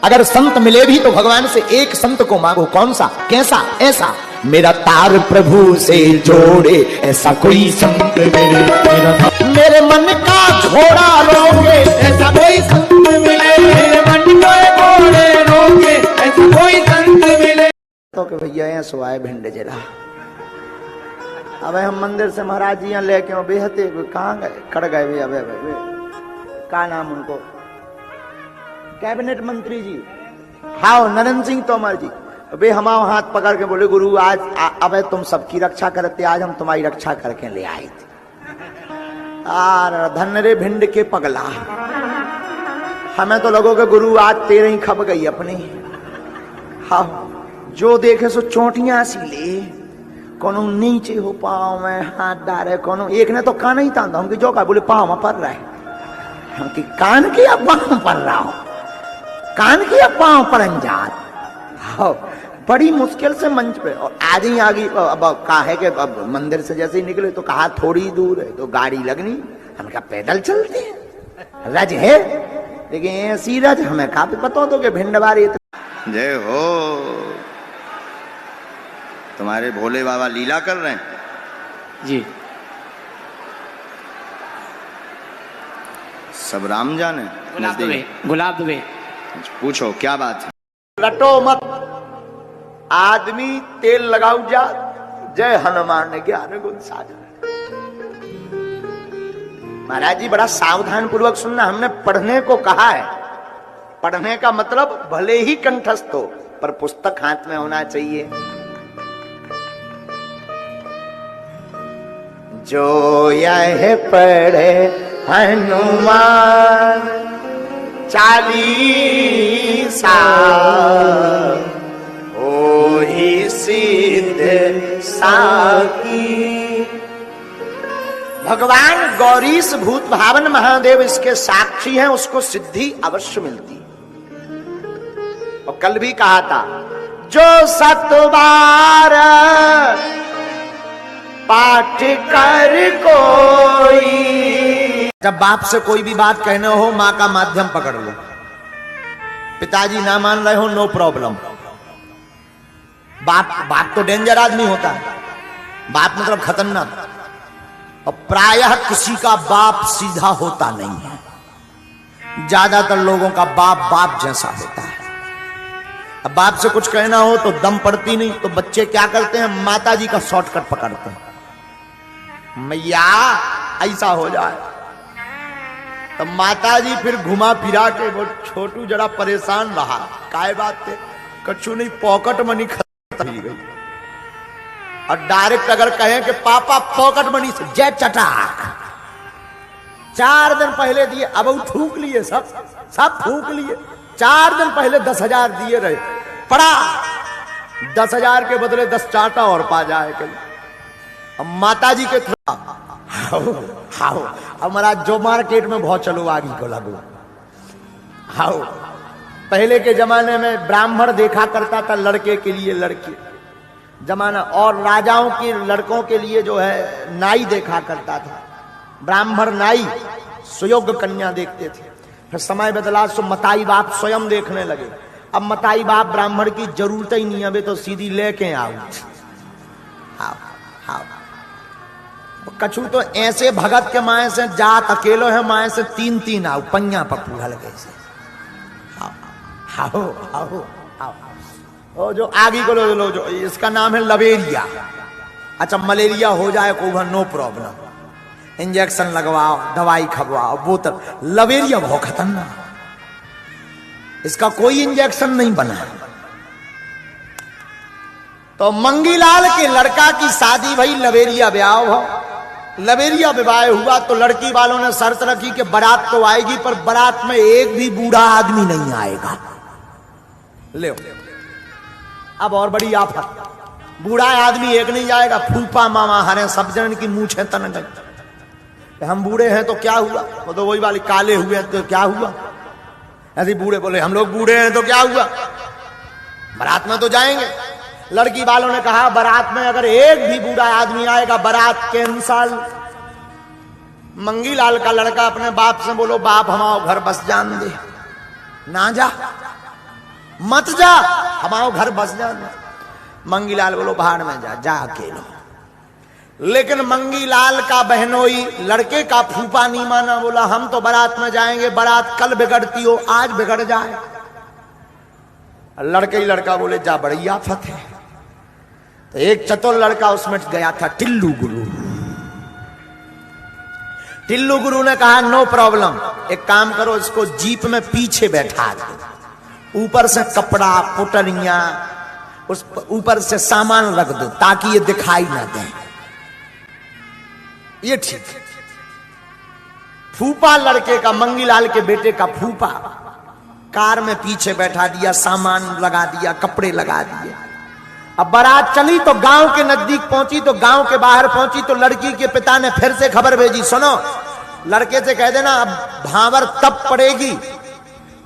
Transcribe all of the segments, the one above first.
अगर संत मिले भी तो भगवान से एक संत को मांगो, कौन सा, कैसा, ऐसा। मेरा तार प्रभु से जोड़े ऐसा कोई संत मिले, मेरे मन का घोड़ा रोके ऐसा कोई संत मिले, मेरे मन को घोड़े रोके ऐसा कोई संत मिले। तो कि भैया यहाँ सुहाए भिंड जिला, अब हम मंदिर से महाराज जी यहाँ लेके बेहते कहाँ गए, कड़ गए भैया, का नाम उनको, कैबिनेट मंत्री जी, हाँ नरेंद्र सिंह तोमर जी, वे हमारे हाथ पकड़ के बोले गुरु आज अब तुम सबकी रक्षा करते, आज हम तुम्हारी रक्षा करके ले आए थे। धन रे भिंड के पगला, हमें तो लगो कि गुरु आज तेरे ही खप गई अपनी। हाँ जो देखे सो चोटियां सी ले, कोनो नीचे हो पाँव में हाथ डाले, कोनो एक ने तो कान ही तांदा हम जो का बोले पाँव में पड़ रहा है, हम की कान की अब पाँव पड़ रहा हो, कान की अब पाँव पड़न जात। हाँ बड़ी मुश्किल से मंच पे, और आज ही आगे अब कहा है कि अब मंदिर से जैसे ही निकले तो कहा थोड़ी दूर है तो गाड़ी लगनी, हम क्या पैदल चलते हैं, रज है लेकिन ऐसी रज हमें काफी पता हो तो कि भिंडवारी। जय हो, तुम्हारे भोले बाबा लीला कर रहे हैं जी, सब राम जाने। गुलाब दुबे पूछो क्या बात है। रटो मत, आदमी तेल लगाऊ जा, जय हनुमान ने 11 गुण साजा। महाराज जी बड़ा सावधान पूर्वक सुनना, हमने पढ़ने को कहा है, पढ़ने का मतलब भले ही कंठस्थ हो पर पुस्तक हाथ में होना चाहिए। जो यह पढ़े हनुमान चालीसा, ओ ही सिद्ध साकी। भगवान गौरीश भूत भावन महादेव इसके साक्षी हैं, उसको सिद्धि अवश्य मिलती। और कल भी कहा था, जो 7 बार पाठ कर कोई। जब बाप से कोई भी बात कहने हो, माँ का माध्यम पकड़ लो। पिताजी ना मान रहे हो, नो प्रॉब्लम। बाप तो डेंजर आदमी होता है, बाप मतलब खतरनाक, और प्रायः किसी का बाप सीधा होता नहीं है, ज्यादातर लोगों का बाप बाप जैसा होता है। अब बाप से कुछ कहना हो तो दम पड़ती नहीं, तो बच्चे क्या करते हैं, माता जी का शॉर्टकट पकड़ते हैं, मैया ऐसा हो जाए, तो माता जी फिर घुमा फिरा के वो छोटू जरा परेशान रहा, काय बात थे, कछु नहीं, पॉकेट मनी खत्म हो गई। और डायरेक्ट अगर कहें कि पापा पॉकेट मनी से जय चटाक, 4 दिन पहले दिए, अब वो थूक लिए, सब थूक लिए। 4 दिन पहले 10,000 दिए रहे, पड़ा 10,000 के बदले 10 चाटा और पा जाए कहीं। अब माता जी के हमारा जो मार्केट में बहुत चलो आगे को लगो। हाउ पहले के जमाने में ब्राह्मण देखा करता था लड़के के लिए लड़की जमाना, और राजाओं के लड़कों के लिए जो है नाई देखा करता था, ब्राह्मण नाई सुयोग्य कन्या देखते थे। फिर समय बदला सो मताई बाप स्वयं देखने लगे। अब मताई बाप ब्राह्मण की जरूरत ही नहीं, अब तो सीधी लेके आओ। कछु तो ऐसे भगत के माए से जात अकेलो है, माए से 3-3 आओ, पंजा पर पूरा लगे से। ओ जो आगे को लो जो इसका नाम है लवेरिया। अच्छा मलेरिया हो जाए को नो प्रॉब्लम, इंजेक्शन लगवाओ, दवाई खवाओ, बोतल। लवेरिया बहुत खतरनाक, इसका कोई इंजेक्शन नहीं बना। तो मंगीलाल के लड़का की शादी भई, लवेरिया ब्याह हो। लवेरिया विवाह हुआ तो लड़की वालों ने शर्त रखी कि बारात तो आएगी, पर बारात में एक भी बूढ़ा आदमी नहीं आएगा। ले अब और बड़ी आफत, बूढ़ा आदमी एक नहीं जाएगा। फूफा मामा हरे सब जन की मूछे तन गई। हम बूढ़े हैं तो क्या हुआ, वो तो वही वाली काले हुए तो क्या हुआ, ऐसे बूढ़े बोले हम लोग बूढ़े हैं तो क्या हुआ, बारात में तो जाएंगे। लड़की वालों ने कहा बारात में अगर एक भी बूढ़ा आदमी आएगा बारात कैंसल। मंगीलाल का लड़का अपने बाप से बोलो, बाप हमारा घर बस जान दे, ना जा मत जा, हमारो घर बस जा। मंगीलाल बोलो भाड़ में जा अकेलो। लेकिन मंगीलाल का बहनोई लड़के का फूफा नहीं माना, बोला हम तो बारात में जाएंगे, बारात कल बिगड़ती हो आज बिगड़ जाए। लड़के ही लड़का बोले जा, बड़ी आफत है। तो एक चतुर लड़का उसमें गया था, टिल्लू गुरु। टिल्लू गुरु ने कहा नो प्रॉब्लम, एक काम करो, इसको जीप में पीछे बैठा दो, ऊपर से कपड़ा पुटरियां उस ऊपर से सामान रख दो ताकि ये दिखाई ना दे। ये ठीक है। फूफा लड़के का, मंगीलाल के बेटे का फूफा कार में पीछे बैठा दिया, सामान लगा दिया, कपड़े लगा दिए। अब बारात चली तो गांव के नजदीक पहुंची, तो गांव के बाहर पहुंची तो लड़की के पिता ने फिर से खबर भेजी, सुनो लड़के से कह देना अब भांवर तब पड़ेगी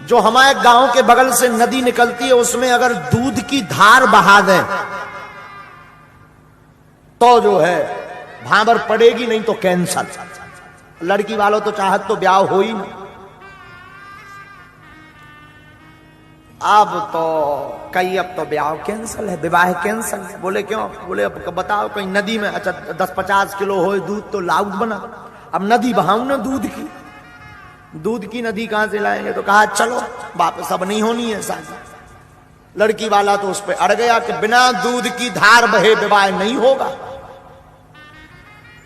जो हमारे गांव के बगल से नदी निकलती है उसमें अगर दूध की धार बहा दें तो जो है भांवर पड़ेगी, नहीं तो कैंसल। लड़की वालों तो चाहत तो ब्याह हो ही नहीं। अब तो कई अब तो ब्याह कैंसल है, विवाह कैंसल है। बोले क्यों? बोले अब बताओ कहीं नदी में, अच्छा 10-50 किलो हो दूध तो लाउड बना, अब नदी बहाऊं ना दूध की नदी कहां से लाएंगे? तो कहा चलो वापस अब नहीं होनी है शादी। लड़की वाला तो उस पर अड़ गया कि बिना दूध की धार बहे विवाह नहीं होगा।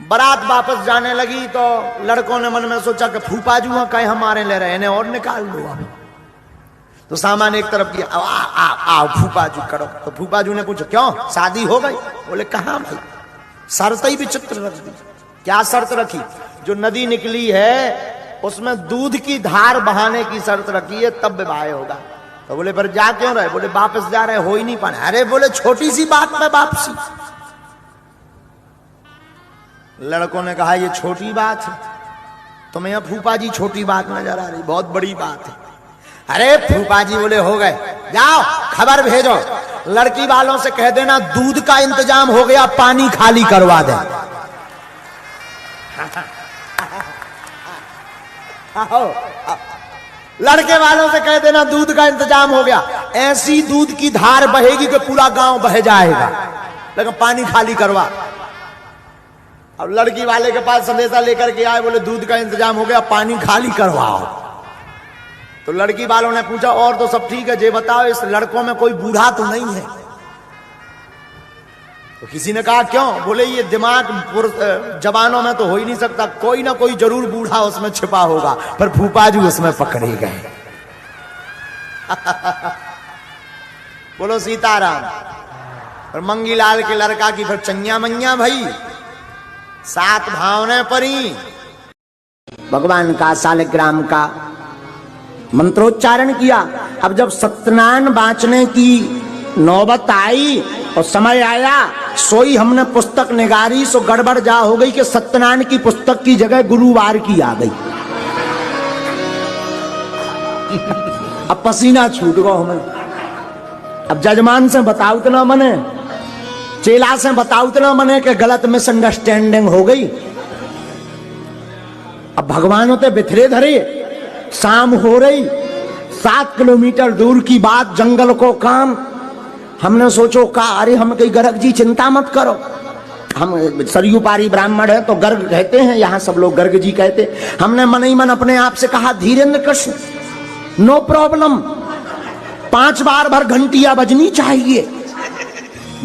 बारात वापस जाने लगी तो लड़कों ने मन में सोचा कि फूफा जू कहीं हमारे ले रहे हैं और निकाल दो। अब तो सामान एक तरफ किया, आओ फूफा जू करो। तो फूफा जू ने पूछा क्यों शादी हो गई? बोले कहां भाई, शर्त ही विचित्र रख दी। क्या शर्त रखी? जो नदी निकली है उसमें दूध की धार बहाने की शर्त रखी है, तब विवाह होगा। तो बोले पर जा क्यों रहे? बोले वापस जा रहे, हो ही नहीं पाने। अरे बोले छोटी सी बात में वापसी। लड़कों ने कहा ये छोटी बात है, तुम्हें फूफा जी छोटी बात नजर आ रही, बहुत बड़ी बात है। अरे फूफा जी बोले हो गए, जाओ खबर भेजो लड़की वालों से कह देना दूध का इंतजाम हो गया, पानी खाली करवा दे। लड़के वालों से कह देना दूध का इंतजाम हो गया, ऐसी दूध की धार बहेगी कि पूरा गांव बह जाएगा, लेकिन पानी खाली करवा। अब लड़की वाले के पास संदेशा लेकर के आए, बोले दूध का इंतजाम हो गया, पानी खाली करवाओ। तो लड़की वालों ने पूछा और तो सब ठीक है, जे बताओ इस लड़कों में कोई बूढ़ा तो नहीं है? तो किसी ने कहा क्यों? बोले ये दिमाग जवानों में तो हो ही नहीं सकता, कोई ना कोई जरूर बूढ़ा उसमें छिपा होगा। पर फूफा जी उसमें पकड़े गए। बोलो सीताराम। और मंगीलाल के लड़का की फिर चंगिया मंगिया भई, 7 भावने परी। भगवान का शालिग्राम का मंत्रोच्चारण किया। अब जब सत्यनारायण बांचने की नौबत आई और समय आया, सोई हमने पुस्तक निगारी, सो गड़बड़ जा हो गई कि सत्यनारायण की पुस्तक की जगह गुरुवार की आ गई। अब पसीना छूट गया हमें। अब जजमान से बताओ इतना मने, चेला से बताओ इतना मने कि गलत मिसअंडरस्टैंडिंग हो गई। अब भगवान होते बिथरे धरे, शाम हो रही, 7 किलोमीटर दूर की बात, जंगल को काम। हमने सोचो का अरे हम कहीं गर्ग जी चिंता मत करो, हम सरयू पारी ब्राह्मण है तो गर्ग कहते हैं, यहाँ सब लोग गर्ग जी कहते। हमने मन ही मन अपने आप से कहा धीरेन्द्र कृष्ण नो प्रॉब्लम, 5 बार भर घंटियां बजनी चाहिए,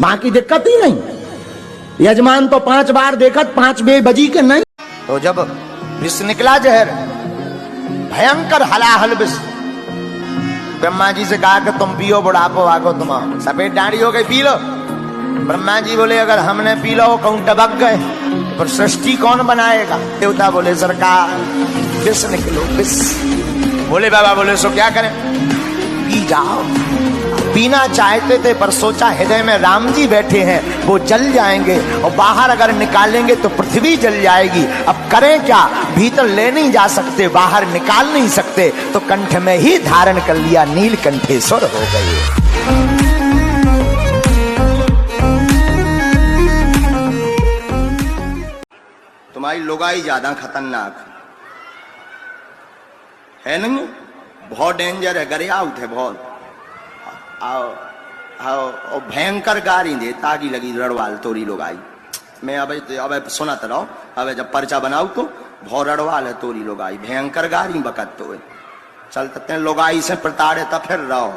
बाकी दिक्कत ही नहीं। यजमान तो 5 बार देखत, 5 बे बजी के नहीं। तो जब विष निकला जहर, भयंकर हलाहल विष, ब्रह्मा जी से कहा कि तुम पियो, बुढ़ापो आगो, तुम सफेद दाढ़ी हो गई, पी लो। ब्रह्मा जी बोले अगर हमने पी लो कहूं टबक गए तो सृष्टि कौन बनाएगा? देवता बोले सरकार विष निकलो, विष। बोले बाबा, बोले सो क्या करें? पी जाओ। पीना चाहते थे पर सोचा हृदय में राम जी बैठे हैं, वो जल जाएंगे और बाहर अगर निकालेंगे तो पृथ्वी जल जाएगी। अब करें क्या? भीतर ले नहीं जा सकते, बाहर निकाल नहीं सकते, तो कंठ में ही धारण कर लिया, नीलकंठेश्वर हो गए। तुम्हारी लुगाई ज्यादा खतरनाक है नहीं, बहुत डेंजर है, गरिया आउट है बहुत। आओ आओ और भयंकर गारी दे तागी लगी रड़वाल तोरी लोग आई। मैं अब सुना तो रहो, अब जब पर्चा बनाऊ तो भौ रड़वाल है तोरी लोग आई, भयंकर गारी बकत तो चलते लोग आई से प्रताड़े तब फिर रहो।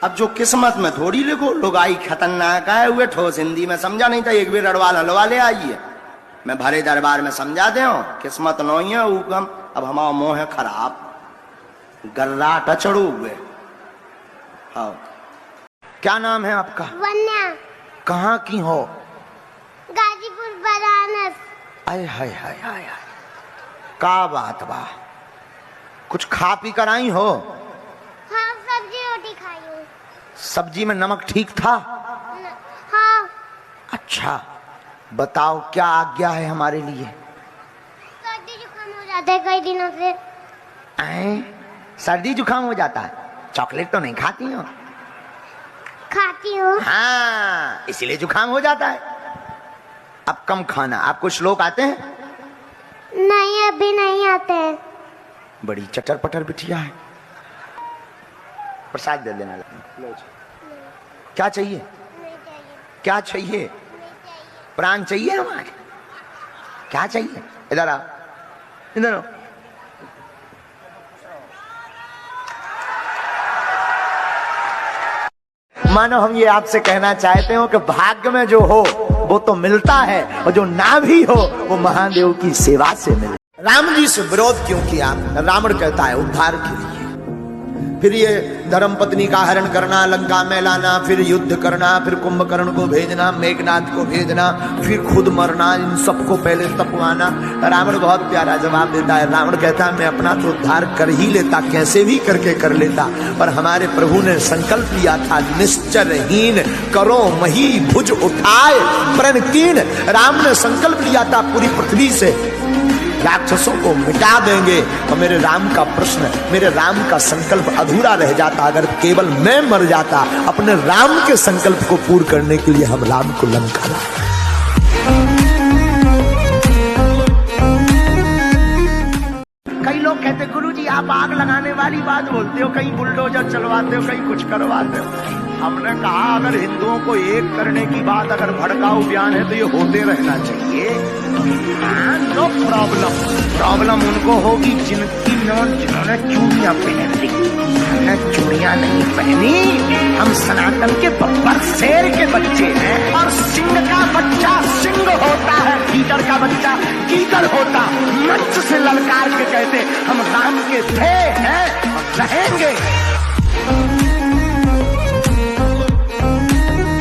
अब जो किस्मत में थोड़ी लिखो, लोग आई खतरनाक है हुए ठोस हिंदी में समझा नहीं था, एक भी रड़वाल हलवा ले आई है। मैं भरे दरबार में समझा दे किस्मत नहीं है ऊकम, अब हमारा मोह है खराब, गर्रा टचड़ू हुए। हाँ, क्या नाम है आपका? वन्या। कहाँ की हो? गाजीपुर बनारस। आय हाय हाय हाय हाय, का बात बा, कुछ खा पी कर आई हो? हाँ, सब्जी रोटी खाई हूँ। सब्जी में नमक ठीक था? हाँ। अच्छा बताओ क्या आज्ञा है हमारे लिए? सर्दी जुकाम हो जाता है कई दिनों से। सर्दी जुकाम हो जाता है? चॉकलेट तो नहीं खाती हो? खाती हूँ। हाँ, इसीलिए जुकाम हो जाता है। अब कम खाना। आपको श्लोक आते हैं? नहीं, अभी नहीं आते हैं। बड़ी चटर पटर बिटिया है। प्रसाद दे देना। क्या चाहिए? नहीं चाहिए। क्या चाहिए? नहीं चाहिए। प्राण चाहिए हमारे? क्या चाहिए? इधर आओ, इधर आओ। मानो हम ये आपसे कहना चाहते हो कि भाग्य में जो हो वो तो मिलता है, और जो ना भी हो वो महादेव की सेवा से मिले। राम जी से विरोध क्यों किया? रावण कहता है उद्धार के लिए। फिर ये धर्मपत्नी का हरण करना, लंका में लाना, फिर युद्ध करना, फिर कुंभकर्ण को भेजना, मेघनाथ को भेजना, फिर खुद मरना, इन सबको पहले तपवाना। रावण बहुत प्यारा जवाब देता है। रावण कहता है मैं अपना तो उद्धार कर ही लेता, कैसे भी करके कर लेता, पर हमारे प्रभु ने संकल्प लिया था निश्चरहीन करो मही भुज उठाए प्रणकीन। राम ने संकल्प लिया था पूरी पृथ्वी से राक्षसों को मिटा देंगे, और मेरे राम का प्रश्न, मेरे राम का संकल्प अधूरा रह जाता अगर केवल मैं मर जाता। अपने राम के संकल्प को पूर्ण करने के लिए हम राम को लंका लाए। कई लोग कहते गुरुजी आप आग लगाने वाली बात बोलते हो, कहीं बुलडोजर चलवाते हो, कहीं कुछ करवाते हो। हमने कहा अगर हिंदुओं को एक करने की बात अगर भड़काऊ बयान है तो ये होते रहना चाहिए। No problem. प्रॉब्लम उनको होगी जिन्होंने चूड़ियां पहन ली। हमने चूड़ियां नहीं पहनी, हम सनातन के बब्बर शेर के बच्चे हैं, और सिंह का बच्चा सिंह होता है, गीदड़ का बच्चा गीदड़ होता। मंच से ललकार के कहते हम राम के थे हैं और रहेंगे।